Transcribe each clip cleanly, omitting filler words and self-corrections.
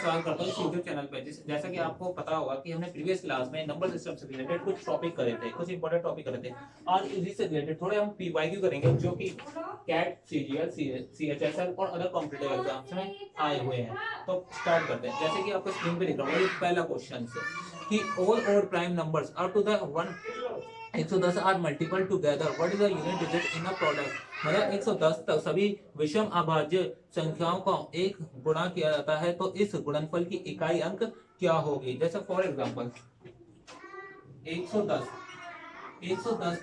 सवाल करता हूँ इस यूट्यूब चैनल पे। जैसा कि आपको पता होगा कि हमने प्रीवियस क्लास में नंबर सिस्टम से रिलेटेड कुछ टॉपिक करे थे, कुछ इंपॉर्टेंट टॉपिक करे थे। आज इसी से रिलेटेड थोड़े हम पीवाईक्यू करेंगे जो कि कैट, सीजीएल, सीएचएसएल और अदर कॉम्पिटिटिव एग्जाम्स में आए हुए हैं। तो स्टार्ट करते हैं। जैसे कि आपको स्क्रीन पे दिख रहा होगा, पहला क्वेश्चन कि all odd prime numbers up to the 110 are multiple together, what is the unit digit in a product. मतलब 110 तक सभी विषम अभाज्य संख्याओं का एक गुणा किया जाता है तो इस गुणनफल की इकाई अंक क्या होगी। जैसे फॉर एग्जांपल 110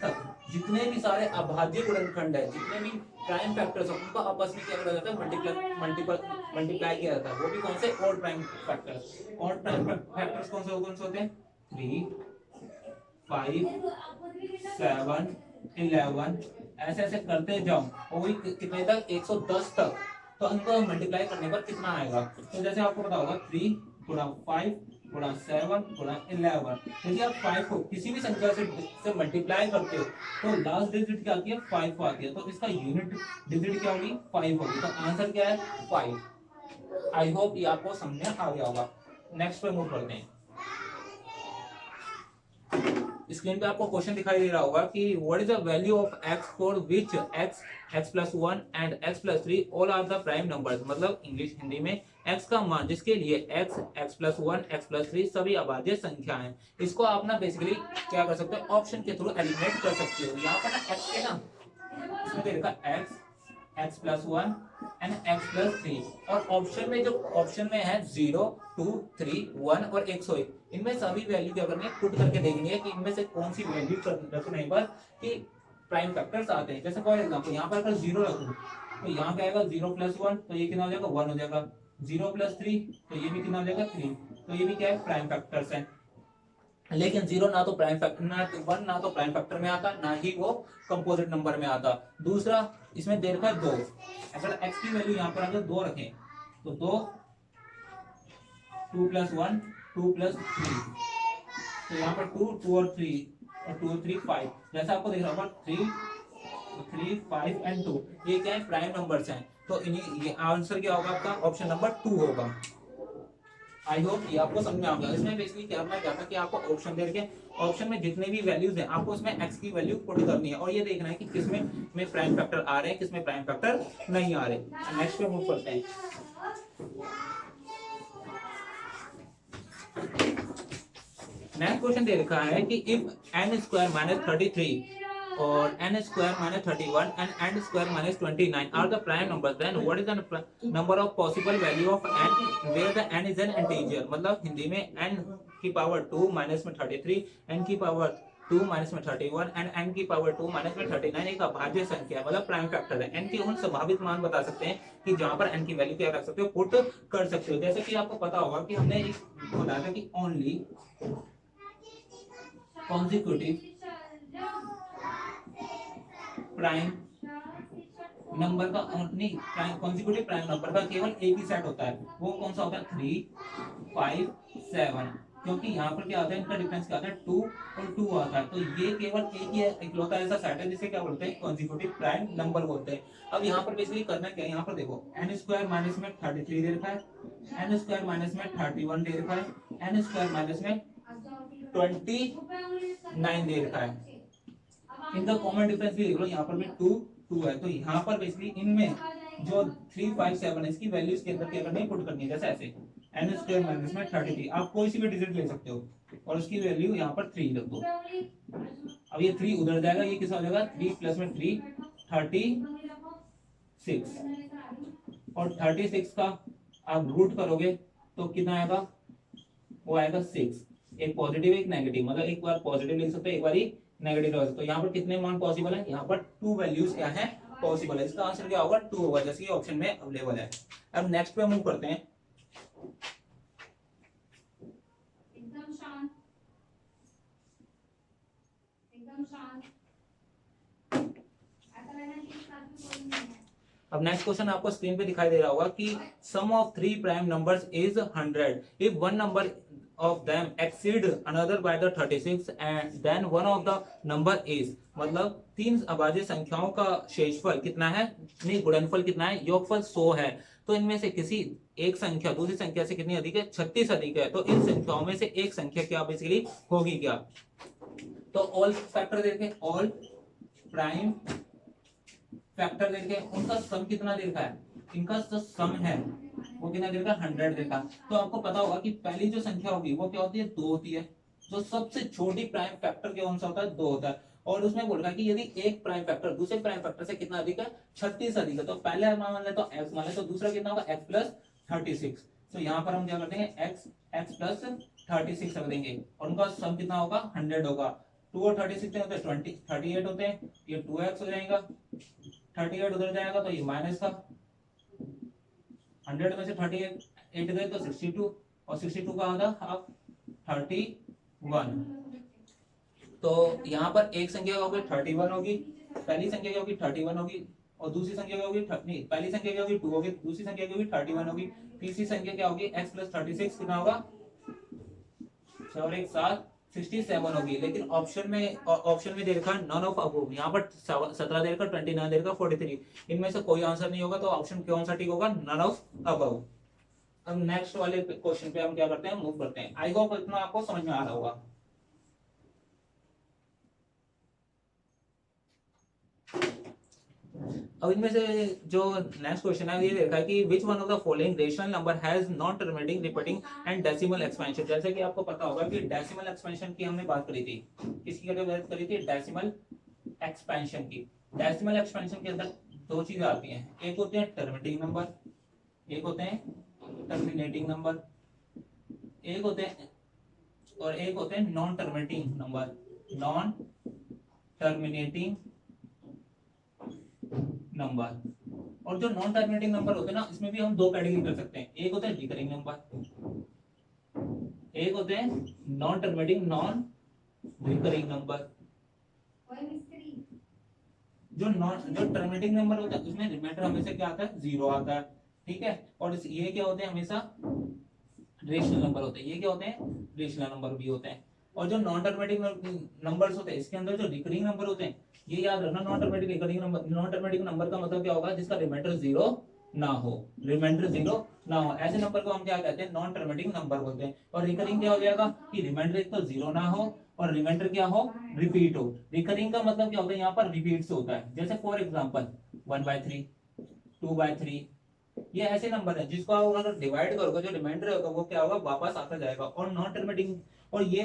तक जितने भी सारे अभाज्य गुणनखंड है, जितने भी प्राइम फैक्टर्स हैं, उनको आपस में क्या किया जाता है, मल्टीप्लाई किया जाता है। वो भी कौन से? Odd prime factors. Odd prime factors कौन से होते हैं? 3, 5, 7, 11, ऐसे ऐसे करते जाओ और वही कितने तक? 110 तक। तो इनको मल्टीप्लाई करने पर कितना आएगा? तो जैसे आपको पता होगा 3 गुणा 5 गुणा 7 गुणा 11। यदि आप 5 को किसी भी संख्या से मल्टीप्लाई करते हो तो लास्ट डिजिट क्या आती है? 5 आती है। तो इसका यूनिट डिजिट क्या होगी? 5 होगी। तो आंसर क्या है? 5। आई होप ये आपको समझ में आ गया होगा। नेक्स्ट पे मूव करते हैं। स्क्रीन पे आपको क्वेश्चन दिखाई दे रहा होगा कि what is the value of x for which x plus 1 and x plus 3 all are the prime numbers. मतलब इंग्लिश हिंदी में x का मान जिसके लिए x प्लस 1 x प्लस 3 सभी अभाज्य संख्या हैं। इसको आप ना बेसिकली क्या कर सकते हो? ऑप्शन के थ्रू एलिमिनेट कर सकते हो। यहाँ पर ना x के ना इसमें दे रखा x plus 1 and x plus 3 और ऑप्शन में है 0, 2, 3, 1 और 101। इनमें सभी वैल्यू क्या करनी है? पुट करके देखनी है कि इनमें से कौन सी वैल्यू रखने पर कि प्राइम फैक्टर्स आते हैं। जैसे फॉर एग्जांपल यहाँ पर अगर 0 रखूं तो यहाँ क्या आएगा? 0 प्लस 1 तो ये कितना हो जाएगा? 1 हो जाएगा। 0 प्लस 3 तो ये भी कितना हो जाएगा? 3। तो ये भी क्या है? प्राइम फैक्टर्स है। लेकिन 0 ना तो प्राइम फैक्टर, ना 1 ना तो प्राइम फैक्टर में आता, ना ही वो कंपोजिट नंबर में आता। दूसरा इसमें दे रखा है 2। अगर x की वैल्यू यहाँ पर अगर 2 रखें तो 2 प्लस 1 2 प्लस 3, तो यहाँ पर 2 और 3 और 2 और 3 5। जैसा आपको देख रहा होगा 3 5 एंड 2 ये क्या है? प्राइम नंबर्स हैं। तो ये आंसर क्या होगा आपका? ऑप्शन नंबर 2 होगा। आई होप ये आपको समझ में आ गया। इसमें बेसिकली क्या करना चाहता है कि आपको ऑप्शन दे रखे, ऑप्शन में जितने भी वैल्यूज हैं आपको उसमें x की वैल्यू पुट करनी है और ये देखना है कि किसमें में प्राइम फैक्टर आ रहे हैं, किसमें प्राइम फैक्टर नहीं आ रहे। नेक्स्ट पे मूव करते हैं। नेक्स्ट क्वेश्चन दे रखा है कि इफ n स्क्वायर माइनस 33 और n square minus 31 and n square minus 29 are the prime numbers, then what is the number of possible value of n where the n is an integer. मतलब हिंदी में n की power 2 minus में 33, n की power 2 minus में 31 and n की power 2 minus में 39 एक अभाज्य संख्या है, मतलब प्राइम फैक्टर है। n के उन संभावित मान बता सकते हैं कि जहां पर n की वैल्यू क्या रख सकते हो? पुट कर सकते हो। जैसे कि आपको पता होगा कि हमने एक बताया था कि ओनली कॉन्जिक्यूटिव प्राइम नंबर का कॉन्जिक्यूटिव प्राइम नंबर का केवल एक ही सेट होता है। वो कौन सा होता है? 3, 5, 7। क्योंकि यहाँ पर क्या आता है? इनका डिफरेंस क्या आता है? 2 और 2 आता है। तो ये केवल एक ही इकलौता ऐसा सेट है जिसे क्या बोलते हैं? कॉन्जिक्यूटिव प्राइम नंबर बोलते हैं। अब यहाँ पर बेसिकली करना क्या है? यहाँ पर देखो n स्क्वायर माइनस में 33 दे रखा है, n स्क्वायर माइनस में 31 दे रखा है, n स्क्वायर माइनस में 29 दे रखा है। इनका कॉमन डिफरेंस भी देख लो, यहाँ पर भी 2 है। तो यहाँ पर बेसिकली इनमें जो 3, 5, 7 है इसकी वैल्यू इसके अंदर क्या करनी है? पुट करनी है। जैसे ऐसे n स्क्वायर माइनस में 33, आप कोई सी भी डिजिट ले सकते हो और उसकी वैल्यू यहाँ पर 3 रख दो। अब ये 3 उधर जाएगा, ये कितना हो जाएगा? 3 प्लस में 3 36 और 36 का आप रूट करोगे तो कितना आएगा? वो आएगा 6। एक पॉजिटिव एक नेगेटिव, मतलब एक बार पॉजिटिव लिख सकते हो, एक बार नेगेटिव लिख सकते हो। तो यहाँ पर कितने मान पॉसिबल है? यहाँ पर 2 वैल्यूज क्या है? पॉसिबल है। इसका आंसर क्या होगा? 2 होगा, जैसे कि ऑप्शन में अवेलेबल है। अब नेक्स्ट पे मूव करते हैं। एकदम शांत, एकदम शांत। अब नेक्स्ट क्वेश्चन आपको स्क्रीन पे दिखाई दे रहा होगा कि sum of 3 prime numbers is 100 if one number of them exceed another by the 36 and then one of the number is। मतलब 3 अभाज्य संख्याओं का शेषफल कितना है? नहीं, गुणनफल कितना है? योगफल 100 है। तो इनमें से किसी एक संख्या दूसरी संख्या से कितनी अधिक है, 36 अधिक है। तो इन संख्याओं में से एक संख्या क्या बेसिकली होगी क्या। तो ऑल फैक्टर देखें, ऑल प्राइम फैक्टर देखें, उनका सम कितना दे रखा है, इनका जो सम है वो कितना दे रखा है, 100 दे रखा। तो आपको पता होगा कि पहली जो संख्या होगी वो क्या होती है, 2 होती है। जो सबसे छोटी प्राइम फैक्टर कौन सा होता है, 2 होता है। और उसमें बोल रहा है कि यदि एक प्राइम फैक्टर दूसरे प्राइम फैक्टर से कितना अधिक है, 36 अधिक है। तो पहले मान ले तो x मान ले, तो दूसरा कितना होगा, x प्लस 36। तो यहाँ पर हम क्या कर देंगे, x प्लस 36 रख देंगे और उनका सम कितना होगा, 100 होगा। 2 और 36 कितने होते हैं, 38 होते हैं। ये 2x हो जाएगा, 38 उधर जाएगा तो ये माइनस का 100 में से 38 गए तो 62, और 62 का आधा हाफ 31। तो यहाँ पर एक संख्या होगी 31 होगी, पहली संख्या क्या होगी 31 होगी, और दूसरी संख्या क्या होगी नहीं, पहली संख्या क्या होगी 2 होगी, दूसरी संख्या क्या होगी 31 होगी, तीसरी संख्या क्या होगी x प्लस 36 कितना होगा, 6 और 1 7 67 होगी। लेकिन ऑप्शन में दे रखा है नन ऑफ अबव, यहाँ पर 17 दे रखा, 29 दे रखा, 43, इनमें से कोई आंसर नहीं होगा। तो ऑप्शन कौन सा ठीक होगा, नन ऑफ अबव। अब नेक्स्ट वाले क्वेश्चन पे हम क्या करते हैं, मूव करते हैं। आई होप इतना आपको समझ में आ रहा होगा। अब इनमें से जो नेक्स्ट क्वेश्चन है ये देखा है कि which one of the following rational number has non terminating repeating and decimal expansion. जैसे कि आपको पता होगा कि डेसिमल एक्सपेंशन की हमने बात करी थी, किसकी बात करी थी, डेसिमल एक्सपेंशन की। डेसिमल एक्सपेंशन के अंदर दो चीजें आती हैं, एक होते हैं टर्मिनेटिंग नंबर, एक होते हैं टर्मिनेटिंग नंबर, एक होते हैं और एक होते हैं non terminating number, non terminating number. और जो नॉन टर्मिनेटिंग नंबर होते हैं ना, इसमें भी हम दो कैटेगरी कर सकते हैं, एक होता है रिकरिंग नंबर, एक होते हैं non terminating non recurring number. जो टर्मिनेटिंग नंबर होता है उसमें रिमाइंडर हमेशा क्या आता है, 0 आता है, ठीक है। और ये क्या होते हैं, हमेशा रेशनल नंबर होते हैं, ये क्या होते हैं, रेशनल नंबर भी होते हैं। और जो नॉन टर्मिनेटिंग नंबर्स होते हैं इसके अंदर जो रिकरिंग नंबर होते हैं, ये याद रखना, नॉन टर्मिनेटिंग नंबर का मतलब क्या होगा, जिसका रिमाइंडर 0 ना हो, रिमाइंडर 0 ना हो, ऐसे नंबर को हम क्या कहते हैं, नॉन टर्मिनेटिंग नंबर बोलते हैं। और रिकरिंग क्या हो जाएगा कि रिमाइंडर एक तो 0 ना हो और रिमाइंडर क्या हो, रिपीट हो। रिकरिंग का मतलब क्या होता है, यहाँ पर रिपीट से होता है। जैसे फॉर एग्जांपल 1/3, 2/3, ये ऐसे नंबर है जिसको आप अगर डिवाइड करोगे जो रिमाइंडर होगा वो क्या होगा, वापस आता जाएगा। और नॉन टर्मिनेटिंग, और ये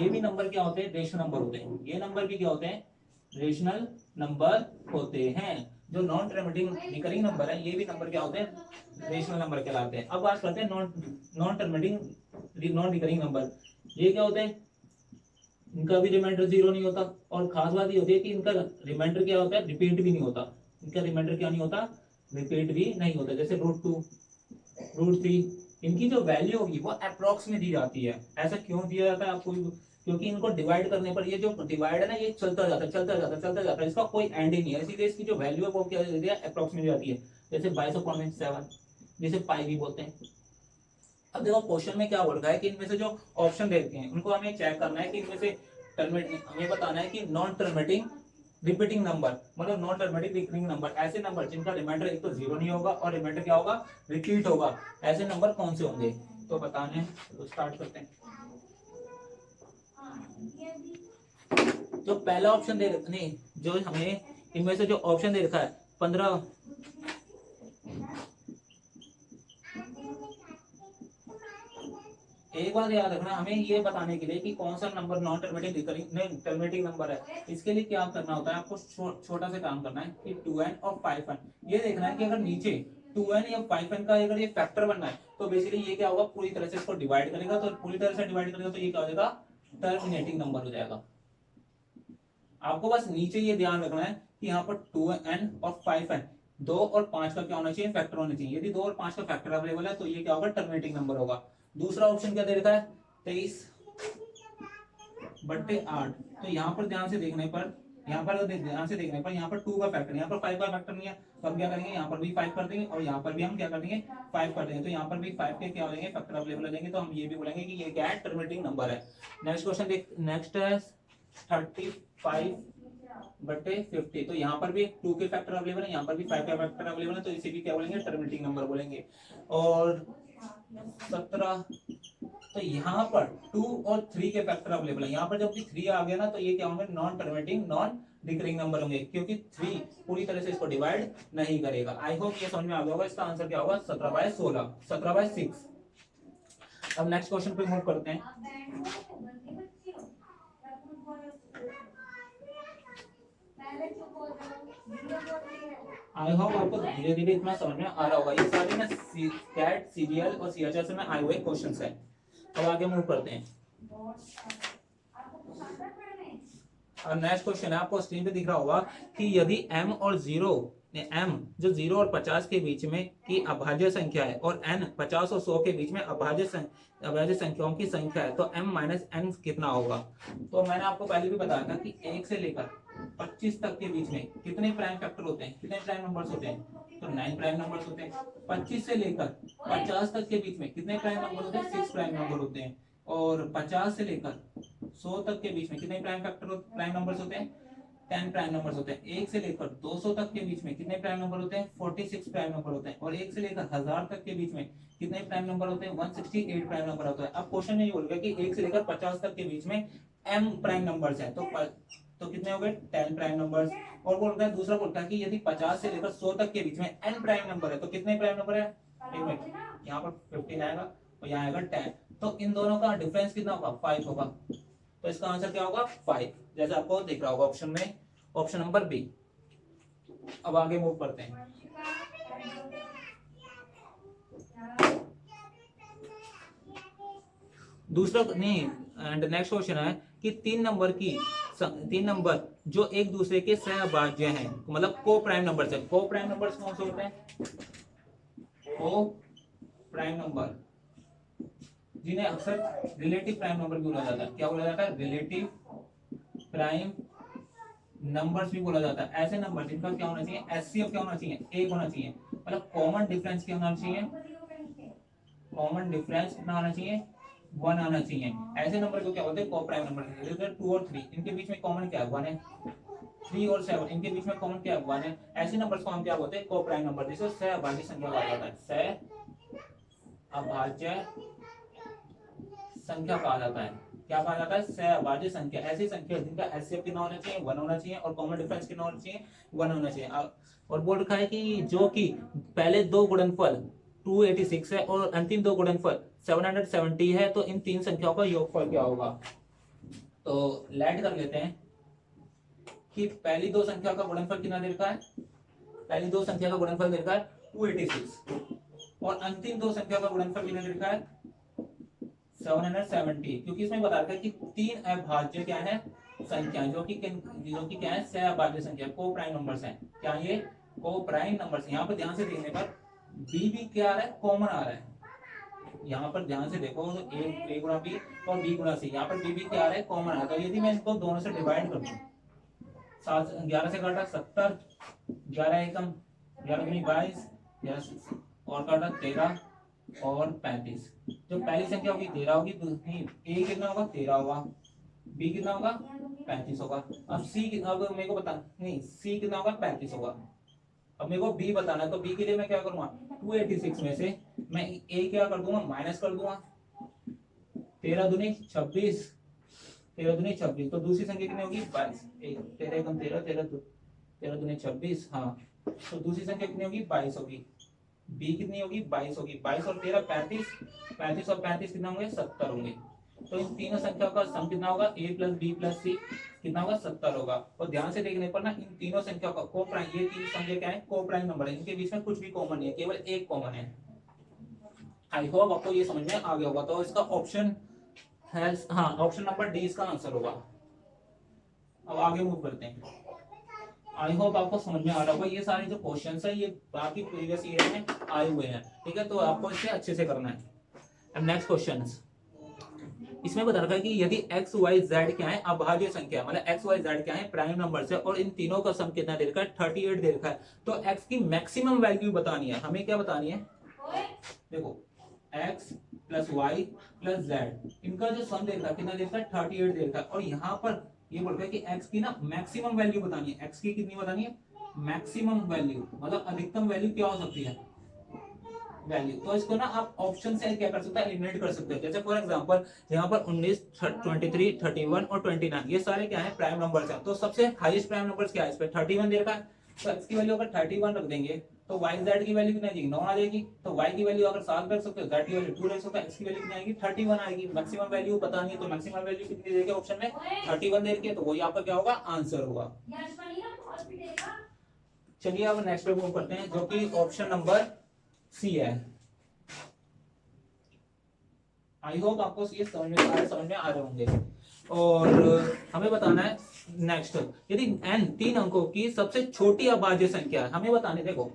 भी नंबर क्या होते हैं, रेशनल नंबर होते हैं। ये नंबर भी क्या होते हैं, रेशनल नंबर होते हैं। जो नॉन टर्मिनेटिंग रिकरिंग नंबर है ये भी नंबर क्या होते हैं, रेशनल नंबर कहलाते हैं। अब बात करते हैं non terminating non recurring number. ये क्या होते हैं, इनका भी रिमाइंडर 0 नहीं होता, और खास बात ये होती है कि इनका रिमाइंडर क्या होता है, रिपीट भी नहीं होता। इनका रिमाइंडर क्या नहीं होता, रिपीट भी नहीं होता। जैसे √2, √3, इनकी जो वैल्यू होगी वो अप्रोक्स में दी जाती है। ऐसा क्यों दिया जाता है आपको, क्योंकि इनको डिवाइड करने पर ये जो डिवाइड है ना, ये चलता जाता है, चलता जाता है, चलता जाता है, इसका कोई एंड ही नहीं है। इसीलिए इसकी जो वैल्यू है वो क्या है, अप्रोक्स में दी जाती है। जैसे 22/7, जिसे पाई भी बोलते हैं। अब देखो क्वेश्चन में क्या बोल रहा है कि इनमें से जो ऑप्शन देते हैं उनको हमें चेक करना है कि इनमें से हमें बताना है कि नॉन टर्मिनेटिंग रिपीटिंग नंबर, मतलब नॉन टर्मिनेटिंग रिकरिंग नंबर, ऐसे नंबर जिनका रिमाइंडर एक तो 0 नहीं होगा और रिमाइंडर क्या होगा, रिपीट होगा, ऐसे नंबर कौन से होंगे। तो बताने, तो स्टार्ट करते हैं। जो पहला ऑप्शन दे नहीं, जो हमें इनमें से जो ऑप्शन दे रखा है 15, एक बात याद रखना, हमें ये बताने के लिए कि कौन सा नंबर नॉन टर्मिनेटिंग रिकरिंग नहीं टर्मिनेटिंग नंबर है, इसके लिए क्या करना होता है, आपको छोटा सा काम करना है कि 2n और 5n, ये देखना है कि अगर नीचे 2n या 5n का अगर ये फैक्टर बनना है तो बेसिकली ये क्या होगा, पूरी तरह से इसको डिवाइड करेगा। तो पूरी तरह से डिवाइड करेगा तो ये क्या हो जाएगा, टर्मिनेटिंग नंबर हो जाएगा। आपको बस नीचे ये ध्यान रखना है कि यहाँ पर 2n और 5n 2 और 5 का क्या होना चाहिए, फैक्टर होना चाहिए। यदि 2 और 5 का फैक्टर अवेलेबल है तो ये क्या होगा, टर्मिनेटिंग नंबर होगा। दूसरा ऑप्शन क्या दे रखा है, 23/8। तो यहाँ पर ध्यान से देखने पर, यहाँ पर 2 का फैक्टर, यहाँ पर 5 का फैक्टर नहीं है, तो हम क्या करेंगे, यहाँ पर भी 5 कर देंगे और यहाँ पर भी हम क्या कर देंगे, 5 कर देंगे। तो यहाँ पर भी 5 के क्या हो जाएंगे, फैक्टर अवेलेबल हो जाएंगे। तो हम ये भी बोलेंगे कि ये क्या है, टर्मिनेटिंग नंबर है। नेक्स्ट क्वेश्चन देख, नेक्स्ट है 35 बटे 50। तो यहाँ पर भी 2 के फैक्टर अवेलेबल है, यहाँ पर भी 5 का फैक्टर अवेलेबल है, तो इसे भी क्या बोलेंगे, टर्मिनेटिंग नंबर बोलेंगे। और 17, तो यहाँ पर 2 और 3 के फैक्टर अवेलेबल है। यहाँ पर जब भी 3 आ गया ना तो ये क्या होंगे, नॉन टर्मिनेटिंग नॉन डिकरिंग नंबर होंगे, क्योंकि 3 पूरी तरह से इसको डिवाइड नहीं करेगा। आई होप ये समझ में आ गया होगा। इसका आंसर क्या होगा, 17/16, 17/6। अब नेक्स्ट क्वेश्चन पे मूव करते हैं। आई होप आपको धीरे धीरे इतना समझ में आ रहा होगा। ये सारे ना कैट, सीजीएल और सीएचएस में आए हुए क्वेश्चंस है। अब आगे मूव करते हैं। और नेक्स्ट क्वेश्चन है, आपको स्क्रीन पे दिख रहा होगा कि यदि m और 0 m जो 0 और 50 के बीच में की अभाज्य संख्या है और n 50 और 100 के बीच में अभाज्य संख्याओं की संख्या है, तो m माइनस n कितना होगा। तो मैंने आपको पहले भी बताया था कि 1 से लेकर 25 तक के बीच में कितने प्राइम फैक्टर होते हैं, कितने प्राइम नंबर्स होते हैं, तो 9 प्राइम नंबर्स होते हैं। 25 से लेकर 50 तक के बीच में कितने प्राइम नंबर होते हैं, 6 प्राइम नंबर होते हैं। और 50 से लेकर 100 तक के बीच में कितने प्राइम नंबर्स होते हैं, 10 प्राइम नंबर्स होते हैं। 1 से लेकर 200 तक के बीच में कितने प्राइम नंबर होते हैं, 46 प्राइम नंबर होते हैं। और 1 से लेकर 1000 तक के बीच में कितने प्राइम नंबर होते हैं, 168 प्राइम नंबर होता है। अब क्वेश्चन में ये बोल गया कि 1 से लेकर 50 तक के बीच में m प्राइम नंबर्स हैं, तो कितने हो गए, 10 प्राइम नंबर्स। और बोलता है, दूसरा बोलता है कि यदि 50 से लेकर 100 तक के बीच में n प्राइम नंबर है, तो कितने प्राइम नंबर है, एक मिनट, यहाँ पर 15 आएगा और यहाँ आएगा 10, तो इन दोनों का डिफरेंस कितना होगा, 5 होगा। तो इसका आंसर क्या होगा, 5, जैसे आपको दिख रहा होगा ऑप्शन में, ऑप्शन नंबर बी। अब आगे मूव करते हैं। दूसरा नहीं, एंड नेक्स्ट क्वेश्चन है कि 3 नंबर जो एक दूसरे के सहभाज्य हैं, मतलब को प्राइम नंबर है। को प्राइम नंबर्स कौन से होते हैं, को प्राइम नंबर जिन्हें अक्सर रिलेटिव प्राइम नंबर भी बोला जाता है। क्या बोला जाता है, रिलेटिव प्राइम नंबर्स भी बोला जाता है। ऐसे नंबर जिनका क्या होना चाहिए, एचसीएफ क्या होना चाहिए, 1 होना चाहिए, मतलब कॉमन डिफरेंस क्या होना चाहिए, कॉमन डिफरेंस कितना होना चाहिए, 1 आना चाहिए। ऐसे नंबर को क्या बोलते हैं, को प्राइम नंबर। 2 और 3 इनके बीच में कॉमन क्या है, 1 है। 3 और 7 इनके बीच में कॉमन क्या है, 1 है। ऐसे नंबर्स को हम क्या बोलते हैं, को प्राइम नंबर, जिसे सहअभाज्य संख्या कहा जाता है, सहअभाज्य संख्या कहा जाता है। क्या कहा जाता है, सहअभाज्य संख्या। ऐसी संख्या जिनका एचसीएफ कितना होना चाहिए, 1 होना चाहिए, और कॉमन डिफरेंस कितना होना चाहिए, 1 होना चाहिए। और बोल रखा है कि जो कि पहले दो गुणनफल 286 है और अंतिम दो गुणनफल 770 है, तो इन तीन संख्याओं का योगफल क्या होगा। तो लेट कर लेते हैं कि पहली दो संख्या का गुणनफल कितना दे रखा है, पहली दो संख्या का गुणनफल दे रखा है 286, और अंतिम दो संख्या का गुणनफल कितना दे रखा है, 770। क्योंकि इसमें बता रखा है कि 3 अभाज्य क्या है, संख्या जो कि क्या है, सहअभाज्य संख्या, को प्राइम नंबर्स हैं। क्या ये को प्राइम नंबर्स। यहाँ पर ध्यान से देखने पर बी भी क्या आ रहा है, कॉमन आ रहा है। यहाँ पर ध्यान से देखो, तो ए गुणा बी और बी गुणा सी, यहाँ पर बी भी क्या आ रहा है, कॉमन आ रहा है। तो यदि मैं इनको दोनों से डिवाइड कर दूं, 11 से काटा 70, 11 एकम 11 दूनी 22, और काटा 13 और 35। जो पहली संख्या होगी 13 होगी, दूसरी ए कितना होगा, 13 होगा, बी कितना होगा, 35 होगा। अब सी, अब मेरे को बता, नहीं सी कितना होगा, 35 होगा। अब मेरे को बी बताना है, तो बी के लिए मैं क्या करूंगा, 286 में से मैं ए क्या कर दूंगा, माइनस कर दूंगा। 13 दूनी 26, 13 दूनी 26, तो दूसरी संख्या कितनी होगी, 22। 13 एकम 13, 13 दूनी 26, हाँ, तो दूसरी संख्या कितनी होगी, 22 होगी। बी कितनी होगी, 22 होगी। 22 और 13 35, 35 और 35 कितना होंगे, 70 होंगे। तो इन तीनों संख्याओं का सम कितना होगा, a प्लस बी प्लस सी कितना होगा, 70 होगा। और ध्यान से देखने पर ना इन तीनों संख्याओं का को प्राइम, ये तीन संख्या क्या है, को प्राइम नंबर है, इनके बीच में कुछ भी कॉमन नहीं है, केवल एक कॉमन है। आई होप आपको ये समझ में आ गया होगा। तो इसका ऑप्शन है, हाँ, ऑप्शन नंबर डी इसका आंसर होगा। अब आगे मूव करते हैं। आई होप आपको समझ में आ रहा होगा। ये सारे जो क्वेश्चंस है ये बाकी प्रीवियस ईयर में आए हुए हैं, ठीक है, तो आपको इसे अच्छे से करना है। अब नेक्स्ट क्वेश्चंस, इसमें बता रखा है कि यदि एक्स वाई जेड क्या है, अभाज्य संख्या, मतलब एक्स वाई जेड क्या है, प्राइम नंबर्स है, और इन तीनों का सम कितना दे रखा है, 38 दे रखा है, तो एक्स की मैक्सिमम वैल्यू बतानी है। हमें क्या बतानी है, देखो x plus y plus z, इनका जो सम दे रखा है कितना दे रखा है, 38 दे रखा है। और यहाँ पर ये बोल रहा है कि x की ना मैक्सिमम वैल्यू बतानी है। x की कितनी बतानी है? मैक्सिमम वैल्यू, मतलब अधिकतम वैल्यू क्या हो सकती है, वैल्यू। तो इसको ना आप ऑप्शन से क्या कर सकते हैं, एलिमिनेट कर सकते हैं। जैसे फॉर एग्जांपल यहाँ पर 19, 23, 31 और 29 ये सारे क्या है, प्राइम नंबर्स हैं। तो सबसे हाईएस्ट प्राइम नंबर्स क्या है, इस पे 31 दे रखा है। तो x की वैल्यू अगर 31 रख देंगे तो y z की वैल्यू कितनी आएगी, 9 आ जाएगी। तो y की वैल्यू अगर 7 रख सकते हो, z की वैल्यू 2 रख सकते हो, x की वैल्यू कितनी आएगी, 31 आएगी। मैक्सिमम वैल्यू बतानी है, तो मैक्सिमम वैल्यू कितनी देगी ऑप्शन में, 31 दे रखी है, तो वही आपका क्या होगा, आंसर होगा। चलिए अब नेक्स्ट पे मूव करते हैं, जो कि ऑप्शन नंबर सी है। आई होप आपको ये समझ में आ रहे होंगे। और हमें बताना है नेक्स्ट, यदि n 3 अंकों की सबसे छोटी अभाज्य संख्या है, हमें बताने, देखो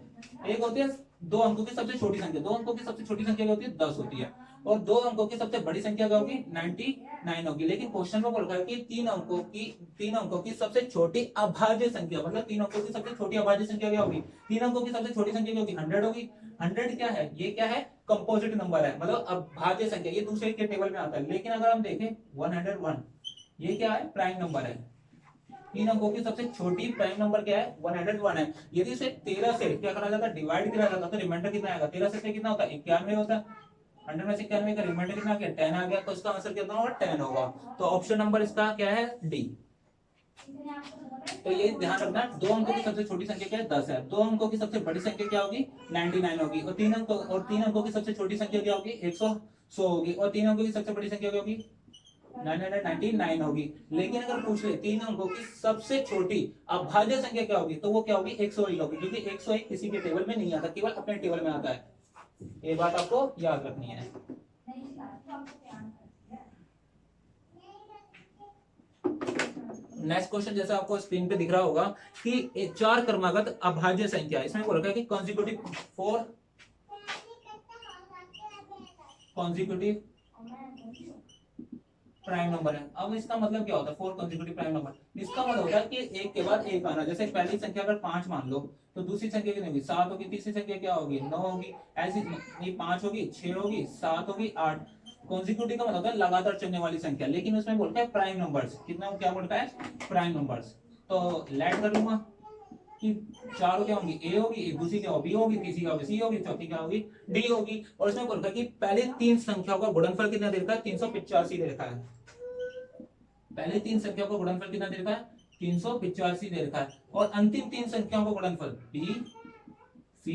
एक होती है 2 अंकों की सबसे छोटी संख्या, 2 अंकों की सबसे छोटी संख्या क्या होती है, 10 होती है। और 2 अंकों की सबसे बड़ी संख्या क्या होगी, 99 होगी। लेकिन क्वेश्चन में बोल रहा है कि 3 अंकों की सबसे छोटी अभाज्य संख्या, मतलब 3 अंकों की सबसे छोटी अभाज्य संख्या क्या होगी, 3 अंकों की सबसे छोटी संख्या क्या होगी, 100 होगी। 100 क्या है, ये क्या है, कंपोजिट नंबर है, मतलब अभाज्य संख्या, ये दूसरे के टेबल में आता है। लेकिन अगर हम देखें 101, ये क्या है, प्राइम नंबर है। 3 अंकों की सबसे छोटी प्राइम नंबर क्या है, 101 है। यदि इसे 13 से क्या करा जाता है, डिवाइड किया जाता है, तो रिमाइंडर कितना आएगा, 13 से कितना होता है, 91 होता है। 100 में से 91 का रिमाइंडर कितना आ गया, 10 आ गया। तो इसका आंसर कितना होगा, 10 होगा। तो ऑप्शन नंबर इसका क्या है, डी। तो ये ध्यान रखना, 2 अंकों की सबसे छोटी संख्या क्या है, 10 है। 2 अंकों की सबसे बड़ी संख्या क्या होगी, 99 होगी। और 3 अंकों की सबसे छोटी संख्या क्या होगी, 100 होगी। और 3 अंकों की सबसे बड़ी संख्या क्या होगी, 999 होगी। लेकिन अगर पूछ ले 3 अंकों की सबसे छोटी अभाज्य संख्या क्या होगी, तो वो क्या होगी, 101 होगी। क्योंकि 101 किसी के टेबल में नहीं आता, केवल अपने टेबल में आता है। ये बात आपको याद रखनी है। नेक्स्ट क्वेश्चन, जैसा आपको स्क्रीन पे दिख रहा होगा कि 4 क्रमागत अभाज्य संख्या, इसमें बोल रखा है कि कॉन्जिक्यूटिव 4 कॉन्जिक्यूटिव प्राइम नंबर है। अब इसका मतलब क्या होता है, 4 कॉन्जिक्यूटिव प्राइम नंबर, इसका मतलब होता है कि एक के बाद एक आना। जैसे पहली संख्या अगर 5 मान लो, तो दूसरी संख्या कितनी होगी, 7 होगी। तीसरी संख्या क्या होगी, 9 होगी। ऐसी ये 5 होगी, 6 होगी, 7 होगी, 8। कॉन्जिक्यूटिव का मतलब होता है लगातार चलने वाली संख्या। लेकिन उसमें बोलता है प्राइम नंबर्स, कितना क्या बोलता है, प्राइम नंबर्स। तो लेट कर लूंगा कि 4 क्या होगी, ए होगी, एक दूसरी क्या होगी, बी होगी, तीसरी क्या होगी, सी होगी, चौथी क्या होगी, डी होगी। और इसमें बोलता है कि पहले 3 संख्याओं का गुणनफल कितना दे रखा है, 385 दे रखा है। पहले 3 संख्याओं का गुणनफल कितना दे रखा है, 385 दे रखा है। और अंतिम 3 संख्याओं का गुणनफल बी सी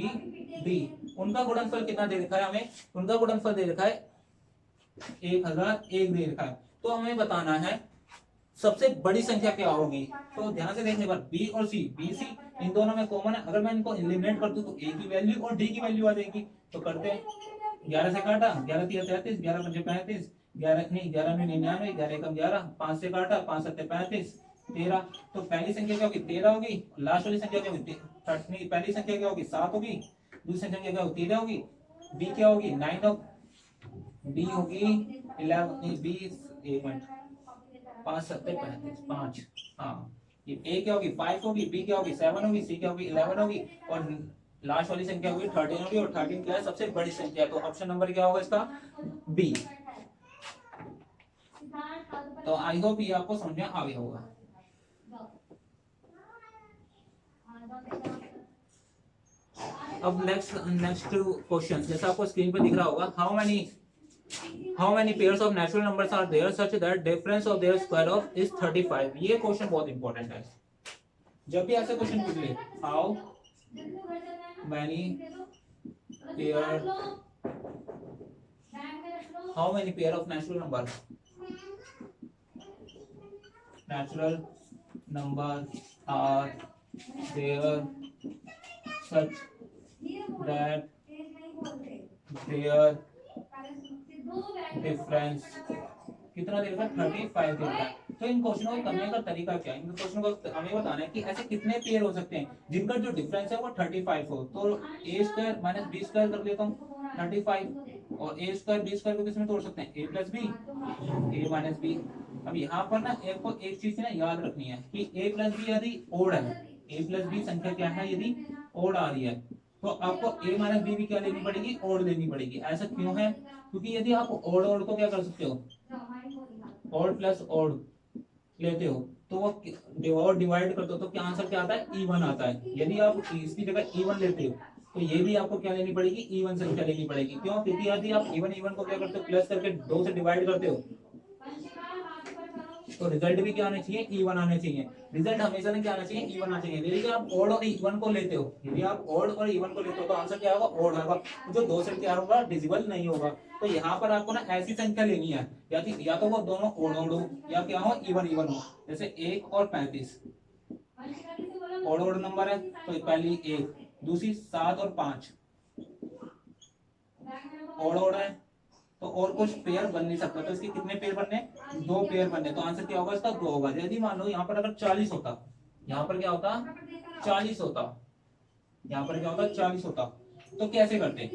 डी, उनका गुणनफल कितना दे रखा है हमें, उनका गुणनफल दे रखा है 1001 दे रखा है। तो हमें बताना है सबसे बड़ी संख्या क्या होगी। तो ध्यान से देखने पर बी और सी, बी सी इन दोनों में कॉमन है। अगर मैं इनको एलिमिनेट कर दूं तो ए की वैल्यू और डी की वैल्यू आ जाएगी। तो करते हैं, 11 से काटा, 11 3 33, 11 5 35, 11 नहीं 11 में 99, 11 कम 11, 5 से काटा, 5 7 35, 13। तो पहली संख्या क्या होगी, 13 होगी। लास्ट वाली संख्या क्या होगी, पहली संख्या क्या होगी, 7 होगी। दूसरी संख्या क्या होगी, 13 होगी। बी क्या होगी, 9 होगी। बी होगी 11 नहीं, बी 1 मिनट, 5 7 35, 5, हाँ। ये ए क्या होगी, 5 होगी। बी क्या होगी, 7 होगी। सी क्या होगी, 11 होगी। और लास्ट वाली संख्या होगी 13 होगी। और 13 क्या है, सबसे बड़ी संख्या। तो ऑप्शन नंबर क्या होगा इसका, बी। तो आई होप ये आपको समझ में आ गया होगा। अब नेक्स्ट क्वेश्चन, जैसा आपको स्क्रीन पे दिख रहा होगा, how many pairs of natural numbers are there such that difference of their square of is 35। ये क्वेश्चन बहुत इंपॉर्टेंट है। जब भी ऐसे क्वेश्चन पूछ ले, how many pair of natural number are there such that their difference कितना दे रखा है, 35 दे रखा है। तो इन क्वेश्चनों को करने का तरीका क्या है, इन क्वेश्चनों को हमें बताना है कि ऐसे कितने पेयर हो सकते हैं जिनका जो डिफरेंस है वो 35 हो। तो ए स्क्वायर माइनस बी स्क्वायर कर लेता हूँ 35। और ए स्क्वायर बी स्क्वायर को किसमें तोड़ सकते हैं, ए प्लस बी, ए माइनस बी। अब यहाँ पर ना एक चीज ना याद रखनी है कि ए प्लस बी यदि ओड है, ए प्लस बी संख्या क्या है यदि ओड आ रही है, तो आपको ए माइनस बी भी क्या लेनी पड़ेगी, ओड लेनी पड़ेगी। ऐसा क्यों है, क्योंकि यदि आप ओड ओड को क्या कर सकते हो, ओड प्लस ओड लेते हो, तो वो और डिवाइड करते हो तो क्या आंसर क्या आता है, E1 आता है। यदि आप इसकी जगह E1 लेते हो तो ये भी आपको क्या लेनी पड़ेगी, E1 संख्या लेनी पड़ेगी। क्यों? क्योंकि यदि आप E1 को क्या करते हो, प्लस करके 2 से डिवाइड करते हो तो रिजल्ट भी क्या आना चाहिए, E1 आना चाहिए। रिजल्ट हमेशा से क्या आना चाहिए, E1 आना चाहिए। यदि आप ओड और E1 को लेते हो, यदि आप ओड और E1 को लेते हो तो आंसर क्या होगा, ओड होगा। जो 2 से क्या होगा, डिजिबल नहीं होगा। तो यहाँ पर आपको ना ऐसी संख्या लेनी है या तो वो दोनों ओड ओड हो या क्या हो, इवन इवन हो। जैसे 1 और 35 ओड ओड नंबर है, तो पहली 1, दूसरी 7 और 5 ओड ओड है, तो और कुछ पेयर बन नहीं सकता। तो इसके कितने पेयर बनने, 2 पेयर बनने। तो आंसर क्या होगा इसका, 2 होगा। यदि मान लो यहाँ पर अगर 40 होता, यहाँ पर क्या होता, 40 होता, यहाँ पर क्या होता, 40 होता, तो कैसे करते।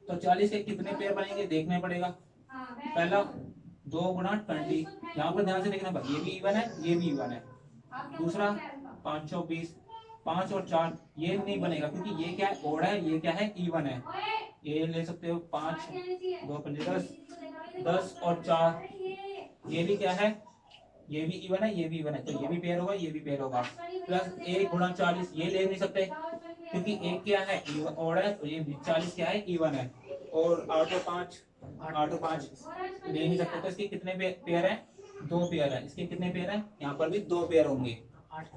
तो 40 के कितने पेयर बनेंगे देखने पड़ेगा। पहला 2 गुना 20, यहाँ पर ध्यान से देखना भाई, ये भी इवन है, ये भी इवन है। दूसरा 5 और 20, 5 और 4 ये नहीं बनेगा क्योंकि ये क्या है, ओड है, ये क्या है, इवन है। ये ले सकते हो 5 2 10, 10 और 4 ये भी क्या है, ये भी इवन है, ये भी इवन है, तो ये भी पेयर होगा, ये भी पेयर होगा। प्लस 1 गुना 40 ये ले नहीं सकते क्योंकि एक क्या है, ओड है, तो ये 40 क्या है, इवन है। और 8 और 5 ले नहीं सकते, तो इसके कितने पेयर है, 2 पेयर है। इसके कितने पेयर है, यहाँ पर भी 2 पेयर होंगे। 8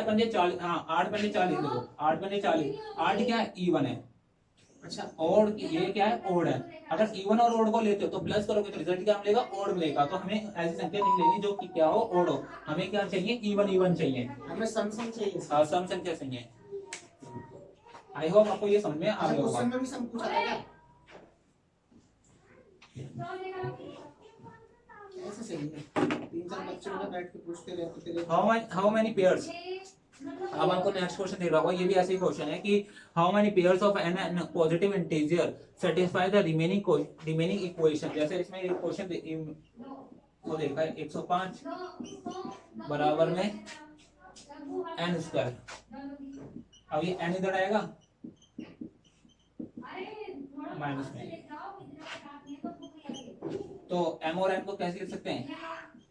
पंजे 40, हाँ 8 पंजे 40, देखो 8 पंजे 40, 8 क्या है, इवन है। अच्छा, और ये क्या है, ओड है। अगर इवन और ओड को लेते हो तो प्लस करोगे तो रिजल्ट क्या मिलेगा, ओड मिलेगा। तो हमें ऐसी संख्या नहीं लेनी जो कि क्या हो, ओड हो। हमें क्या चाहिए, इवन इवन चाहिए, हमें सम सम चाहिए। हाँ सम संख्या चाहिए। आई होप आपको ये समझ में आ गया होगा। में भी सम पूछा था क्या? ऐसे सही है, 3-4 बच्चे ना बैठ के पूछते रहते थे हाउ मेनी पेयर्स। अब आपको नेक्स्ट क्वेश्चन दे रहा होगा, ये भी ऐसे ही क्वेश्चन है कि how many pairs of an positive integer satisfy the remaining equation. जैसे इसमें एक क्वेश्चन वो देखा है 105 बराबर में n स्क्वायर। अब ये n इधर आएगा माइनस में, तो m और n को कैसे लिख सकते हैं,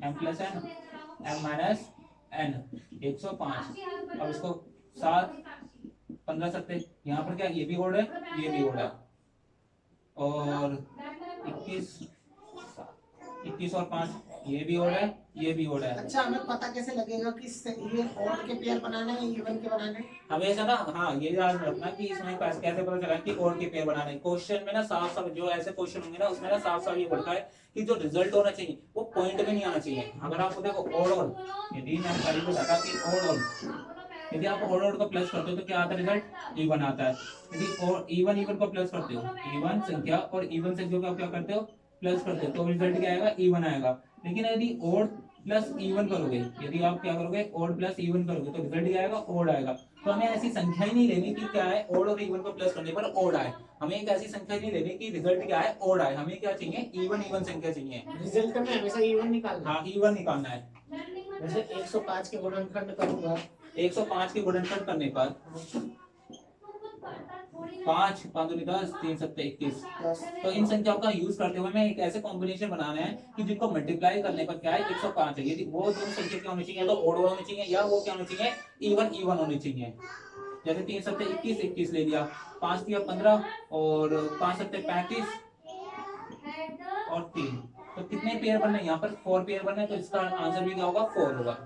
m plus n, m minus n। 105, अब इसको 7 15 सकते, यहाँ पर क्या ये भी ओड है, ये भी ओड है। और 21 और 5 ये भी ओड है, ये भी ओड है। अच्छा, हमें पता कैसे लगेगा कि ये ओड के पेयर बनाने हैं, इवन के बनाने हैं? हमेशा ना, हाँ ये याद रखना कि इसमें कैसे पता चला कि ओड के पेयर बनाने। क्वेश्चन में ना साफ साफ जो ऐसे क्वेश्चन होंगे ना उसमें ना साफ साफ ये बोलता है कि जो रिजल्ट होना चाहिए वो पॉइंट में नहीं आना चाहिए। अगर आपको देखो ओड यदि मैंने पहले बताया कि ओड यदि आप ओड को प्लस करते हो तो क्या आता है, रिजल्ट इवन आता है। यदि इवन को प्लस करते हो, इवन संख्या और इवन संख्या को आप क्या करते हो, प्लस करते हो, तो रिजल्ट क्या आएगा, इवन आएगा। लेकिन यदि ओड प्लस इवन करोगे, यदि आप क्या करोगे, ओड प्लस इवन करोगे तो रिजल्ट क्या आएगा, ओड आएगा। तो हमें ऐसी संख्या ही नहीं लेनी कि क्या है, ओड और इवन को प्लस करने पर ओड आए। हमें एक ऐसी संख्या नहीं लेनी कि रिजल्ट क्या है, ओड आए। हमें क्या चाहिए, इवन इवन संख्या चाहिए। रिजल्ट में हमेशा इवन निकालना है। हाँ इवन निकालना है। जैसे 105 के गुणनखंड करूंगा, 105 के गुणनखंड करने पर 5 5 दूनी 10 3 7 21, तो इन संख्याओं का यूज करते हुए हमें एक ऐसे कॉम्बिनेशन बनाना है कि जिनको मल्टीप्लाई करने पर क्या है, 105 है। यदि वो दोनों संख्या क्या होनी चाहिए, तो ओड होनी चाहिए या वो क्या होनी चाहिए, इवन इवन होनी चाहिए। जैसे 3 7 21 21 ले लिया, 5 दिया 15 और 5 7 35 और 3, तो कितने पेयर बनने, यहाँ पर 4 पेयर बनने, तो इसका आंसर भी क्या होगा, 4 होगा।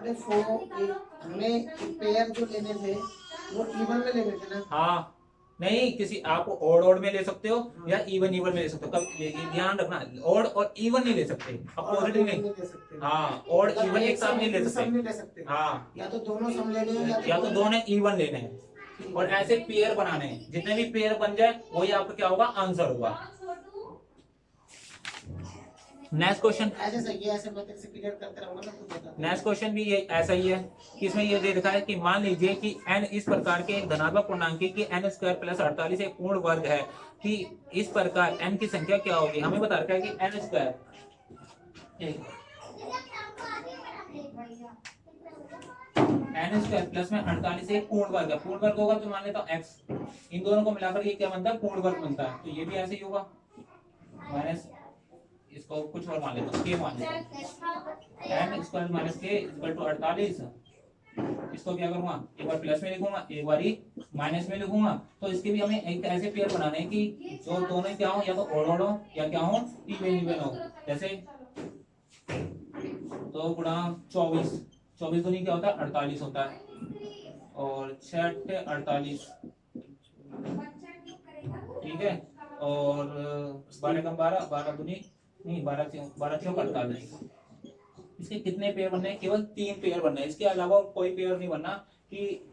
अरे 4 हमें पेयर जो लेने थे वो इवन में लेने थे ना। हाँ नहीं, किसी आप ओड ओड में ले सकते हो या इवन इवन में ले सकते हो। कब ध्यान रखना, ओड और इवन नहीं ले सकते, अपोजिट नहीं। हाँ ओड इवन एक साथ नहीं ले सकते। हाँ या तो दोनों सम लेने हैं या तो दोनों इवन लेने हैं। और ऐसे पेयर बनाने हैं, जितने भी पेयर बन जाए वही आपका क्या होगा, आंसर होगा। नेक्स्ट क्वेश्चन ऐसे सही है, ऐसे मैं तेरे से क्लियर करते रहूंगा ना, तू बता। नेक्स्ट क्वेश्चन भी ये ऐसा ही है कि इसमें ये दे रखा है कि मान लीजिए कि n इस प्रकार के एक धनात्मक पूर्णांक की n स्क्वायर प्लस 48 एक पूर्ण वर्ग है कि इस प्रकार n की संख्या क्या होगी। हमें बता रखा है कि n स्क्वायर प्लस में 48 एक पूर्ण वर्ग है। पूर्ण वर्ग होगा तो मान लेता हूं x, इन दोनों को मिलाकर ये क्या बनता है, पूर्ण वर्ग बनता है। तो ये भी ऐसे ही होगा, माइनस इसको कुछ और मान लेता हूँ, के मान लेता हूँ। एन स्क्वायर माइनस के इक्वल टू 48। इसको क्या करूंगा, एक बार प्लस में लिखूंगा, एक बार ही माइनस में लिखूंगा। तो इसके भी हमें एक ऐसे पेयर बनाने हैं कि जो दोनों क्या हो, या तो ओड हो या क्या हो, इवन इवन हो। जैसे 2 गुणा 24, 24 दूनी क्या होता है 48 होता है, और 6 अट्ठे 48, ठीक है। और 12 कम 12, 12 दूनी नहीं 12 चौक 48। इसके कितने पेयर बनने हैं, केवल 3 पेयर बनने हैं, इसके अलावा कोई पेयर नहीं बनना कि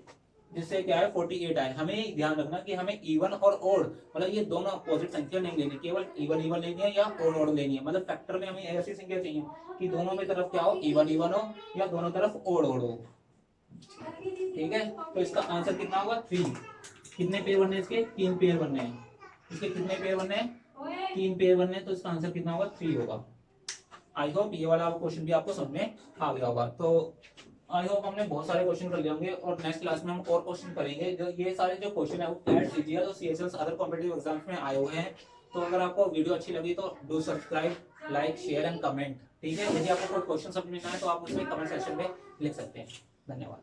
जिससे क्या है 48 आए। हमें ध्यान रखना कि हमें इवन और ओड, मतलब ये दोनों अपोजिट संख्या नहीं लेनी, केवल इवन इवन लेनी है या ओड ओड लेनी है। मतलब फैक्टर में हमें ऐसी संख्या चाहिए कि दोनों में तरफ क्या हो, इवन इवन हो या दोनों तरफ ओड ओड हो, ठीक है। तो इसका आंसर कितना होगा 3। कितने पेयर बनने हैं इसके, 3 पेयर बनने हैं। इसके कितने पेयर बनने हैं, 3 पेयर बनने हैं। तो इसका आंसर कितना होगा 3 होगा। आई होप ये वाला क्वेश्चन भी आपको समझ में आ गया होगा। तो आई होप हमने बहुत सारे क्वेश्चन कर लिए होंगे, और नेक्स्ट क्लास में हम और क्वेश्चन करेंगे। जो ये सारे जो क्वेश्चन है वो कैट सीजीएल और सीएसएल अदर कॉम्पिटिटिव एग्जाम्स में आए हुए हैं। तो अगर आपको वीडियो अच्छी लगी तो do subscribe, like, share and comment, ठीक है। यदि आपको कोई क्वेश्चन समझ में ना आए तो आप उसमें कमेंट सेक्शन में लिख सकते हैं। धन्यवाद।